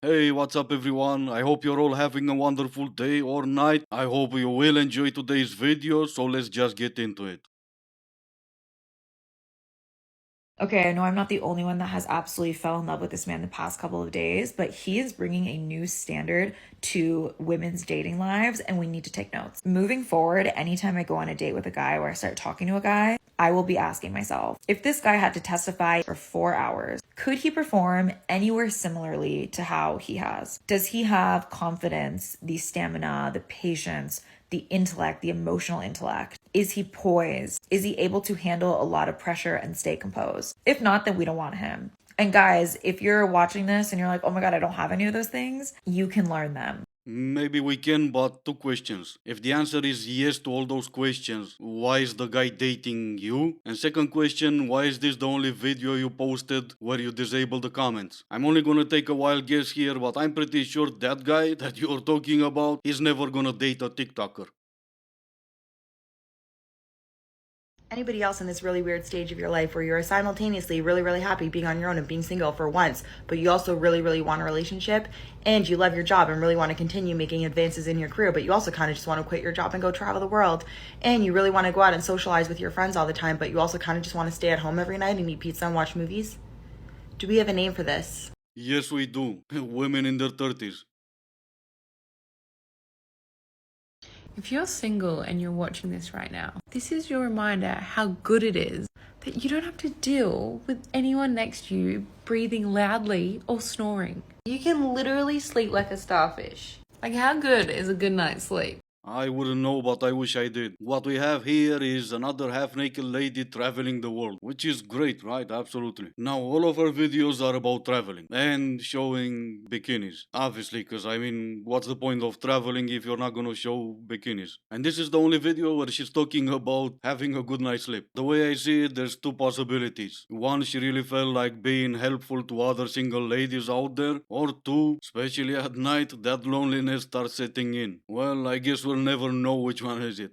Hey, what's up everyone? I hope you're all having a wonderful day or night. I hope you will enjoy today's video, so let's just get into it. Okay, I know I'm not the only one that has absolutely fell in love with this man the past couple of days, but he is bringing a new standard to women's dating lives, and we need to take notes. Moving forward, anytime I go on a date with a guy or I start talking to a guy, I will be asking myself, if this guy had to testify for 4 hours, could he perform anywhere similarly to how he has? Does he have confidence, the stamina, the patience, the intellect, the emotional intellect? Is he poised? Is he able to handle a lot of pressure and stay composed? If not, then we don't want him. And guys, if you're watching this and you're like, oh my God, I don't have any of those things, you can learn them. Maybe we can, but two questions. If the answer is yes to all those questions, why is the guy dating you? And second question, why is this the only video you posted where you disable the comments? I'm only gonna take a wild guess here, but I'm pretty sure that guy that you're talking about is never gonna date a TikToker. Anybody else in this really weird stage of your life where you're simultaneously really happy being on your own and being single for once, but you also really want a relationship and you love your job and really want to continue making advances in your career, but you also kind of just want to quit your job and go travel the world, and you really want to go out and socialize with your friends all the time, but you also kind of just want to stay at home every night and eat pizza and watch movies? Do we have a name for this? Yes, we do. Women in their 30s. If you're single and you're watching this right now, this is your reminder how good it is that you don't have to deal with anyone next to you breathing loudly or snoring. You can literally sleep like a starfish. Like, how good is a good night's sleep? I wouldn't know, but I wish I did. What we have here is another half-naked lady traveling the world, which is great, right? Absolutely. Now, all of her videos are about traveling and showing bikinis. Obviously, because I mean, what's the point of traveling if you're not gonna show bikinis? And this is the only video where she's talking about having a good night's sleep. The way I see it, there's two possibilities. One, she really felt like being helpful to other single ladies out there, or two, especially at night, that loneliness starts setting in. Well, I guess we'll never know which one is it.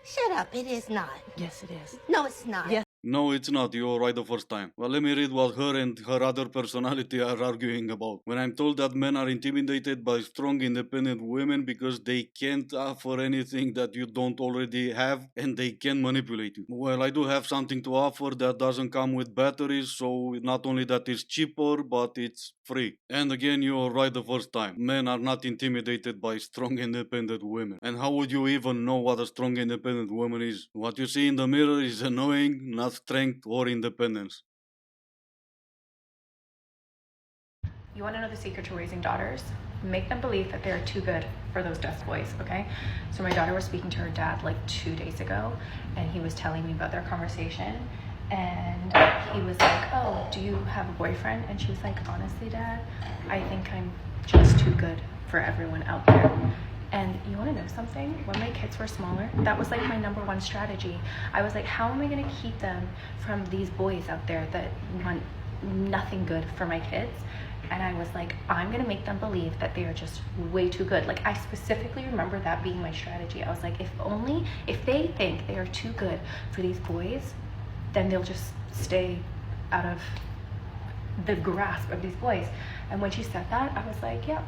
Shut up, it is not. Yes, it is. No, it's not. Yes. No, it's not. You're right the first time. Well, let me read what her and her other personality are arguing about. When I'm told that men are intimidated by strong, independent women because they can't offer anything that you don't already have and they can manipulate you. Well, I do have something to offer that doesn't come with batteries, so not only that it's cheaper, but it's free. And again, you're right the first time. Men are not intimidated by strong, independent women. And how would you even know what a strong, independent woman is? What you see in the mirror is annoying, not strength or independence. You want to know the secret to raising daughters? Make them believe that they're too good for those desk boys, okay? So my daughter was speaking to her dad like 2 days ago, and he was telling me about their conversation, and he was like, oh, do you have a boyfriend? And she was like, honestly, Dad, I think I'm just too good for everyone out there. And you want to know something? When my kids were smaller, that was like my number one strategy. I was like, how am I going to keep them from these boys out there that want nothing good for my kids? And I was like, I'm going to make them believe that they are just way too good. Like, I specifically remember that being my strategy. I was like, if they think they are too good for these boys, then they'll just stay out of the grasp of these boys. And when she said that, I was like, yeah.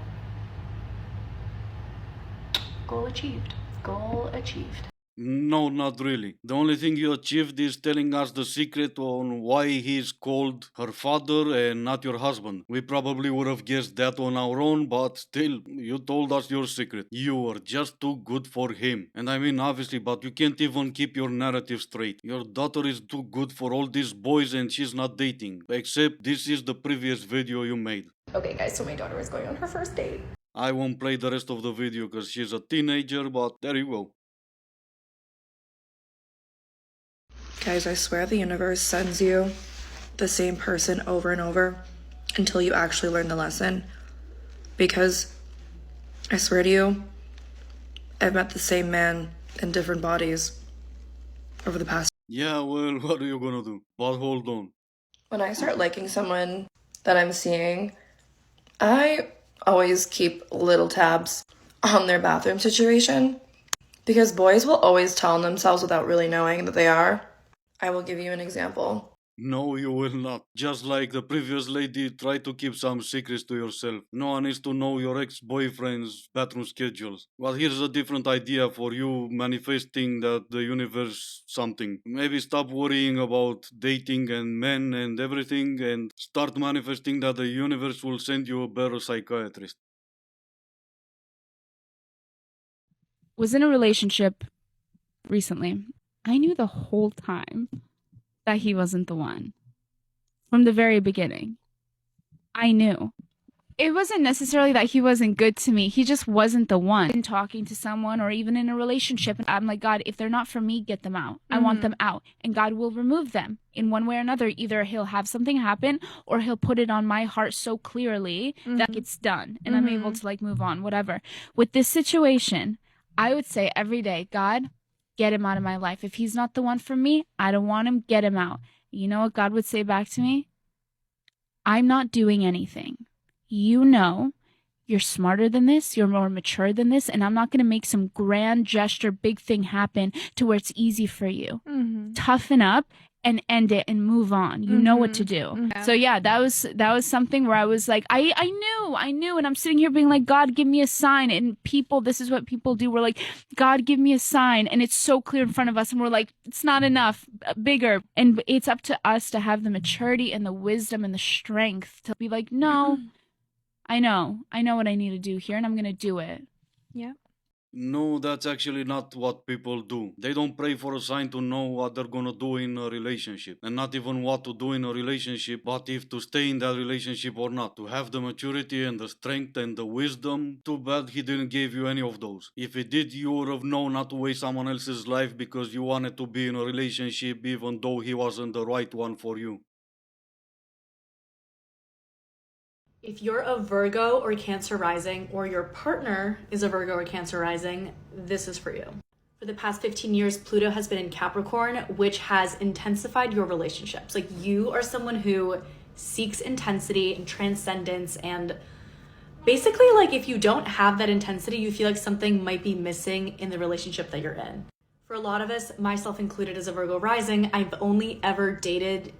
Goal achieved. Goal achieved. No, not really. The only thing you achieved is telling us the secret on why he's called her father and not your husband. We probably would have guessed that on our own, but still, you told us your secret. You were just too good for him. And I mean, obviously, but you can't even keep your narrative straight. Your daughter is too good for all these boys and she's not dating. Except this is the previous video you made. Okay, guys, so my daughter is going on her first date. I won't play the rest of the video because she's a teenager, but there you go. Guys, I swear the universe sends you the same person over and over until you actually learn the lesson. Because I swear to you, I've met the same man in different bodies over the past. Yeah, well, what are you gonna do? But hold on. When I start liking someone that I'm seeing, I always keep little tabs on their bathroom situation, because boys will always tell on themselves without really knowing that they are. I will give you an example. No, you will not. Just like the previous lady, try to keep some secrets to yourself. No one needs to know your ex-boyfriend's bathroom schedules. Well, here's a different idea for you manifesting that the universe something. Maybe stop worrying about dating and men and everything and start manifesting that the universe will send you a better psychiatrist. Was in a relationship recently. I knew the whole time that he wasn't the one. From the very beginning. I knew. It wasn't necessarily that he wasn't good to me. He just wasn't the one. In talking to someone or even in a relationship, I'm like, God, if they're not for me, get them out. I want them out. And God will remove them in one way or another. Either he'll have something happen or he'll put it on my heart so clearly that it's done. And I'm able to like move on, whatever. With this situation, I would say every day, God, get him out of my life. If he's not the one for me, I don't want him, get him out. You know what God would say back to me? I'm not doing anything. You know, you're smarter than this, you're more mature than this, and I'm not going to make some grand gesture, big thing happen to where it's easy for you. Toughen up and end it and move on. You know what to do. So yeah, that was something where I was like, I knew, and I'm sitting here being like, God, give me a sign. And people, this is what people do. We're like, God, give me a sign, and it's so clear in front of us, and we're like, it's not enough, bigger. And it's up to us to have the maturity and the wisdom and the strength to be like, no, I know what I need to do here, and I'm gonna do it. Yeah. No, that's actually not what people do. They don't pray for a sign to know what they're gonna do in a relationship. And not even what to do in a relationship, but if to stay in that relationship or not. To have the maturity and the strength and the wisdom. Too bad he didn't give you any of those. If he did, you would have known not to waste someone else's life because you wanted to be in a relationship even though he wasn't the right one for you. If you're a Virgo or Cancer rising, or your partner is a Virgo or Cancer rising, this is for you. For the past 15 years, Pluto has been in Capricorn, which has intensified your relationships. Like, you are someone who seeks intensity and transcendence, and basically, like, if you don't have that intensity, you feel like something might be missing in the relationship that you're in. For a lot of us, myself included as a Virgo rising, I've only ever dated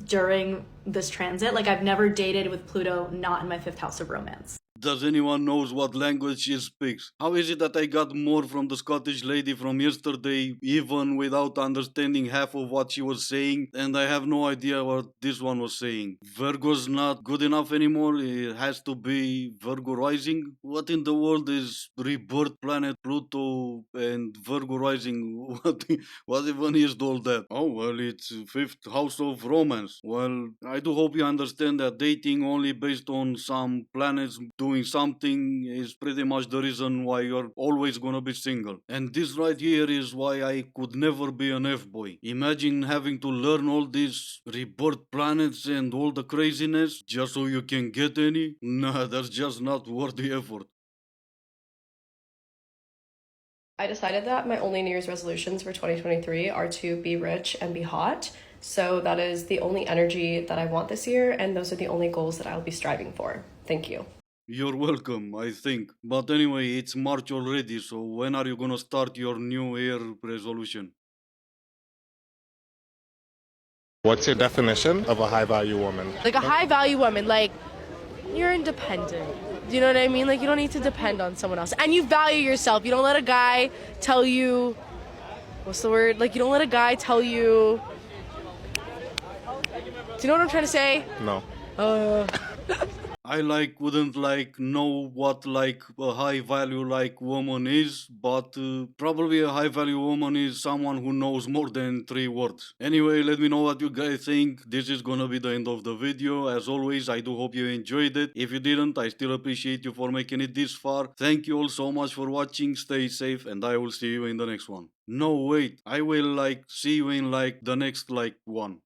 during this transit. Like, I've never dated with Pluto not in my 5th house of romance. Does anyone knows what language she speaks? How is it that I got more from the Scottish lady from yesterday, even without understanding half of what she was saying, and I have no idea what this one was saying? Virgo's not good enough anymore, it has to be Virgo rising? What in the world is rebirth planet Pluto and Virgo rising? What even is all that? Oh, well, it's 5th house of romance. Well, I do hope you understand that dating only based on some planets doing something is pretty much the reason why you're always gonna be single. And this right here is why I could never be an F-boy. Imagine having to learn all these rebirth planets and all the craziness just so you can get any? Nah, that's just not worth the effort. I decided that my only New Year's resolutions for 2023 are to be rich and be hot. So that is the only energy that I want this year, and those are the only goals that I'll be striving for. Thank you. You're welcome, I think. But anyway, it's March already, so when are you gonna start your new year resolution? What's your definition of a high value woman? Like a high value woman, like you're independent. Do you know what I mean? Like, you don't need to depend on someone else. And you value yourself. You don't let a guy tell you, what's the word? Like, you don't let a guy tell you, do you know what I'm trying to say? No. I wouldn't know what a high value woman is, but probably a high value woman is someone who knows more than 3 words. Anyway, let me know what you guys think. This is gonna be the end of the video. As always, I do hope you enjoyed it. If you didn't, I still appreciate you for making it this far. Thank you all so much for watching. Stay safe, and I will see you in the next one. No, wait, I will see you in the next one.